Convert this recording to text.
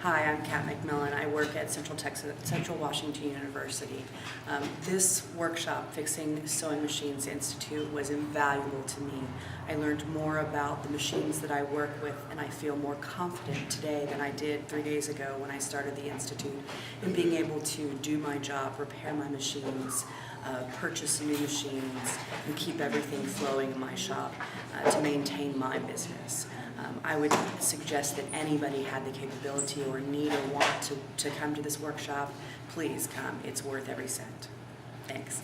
Hi, I'm McMillen. I work at Central Washington University. This workshop, Fixing Sewing Machines Institute, was invaluable to me. I learned more about the machines that I work with, and I feel more confident today than I did 3 days ago when I started the Institute in being able to do my job, repair my machines, purchase new machines, and keep everything flowing in my shop to maintain my business. I would suggest that anybody had the capability or need or want to come to this workshop, please come. It's worth every cent. Thanks.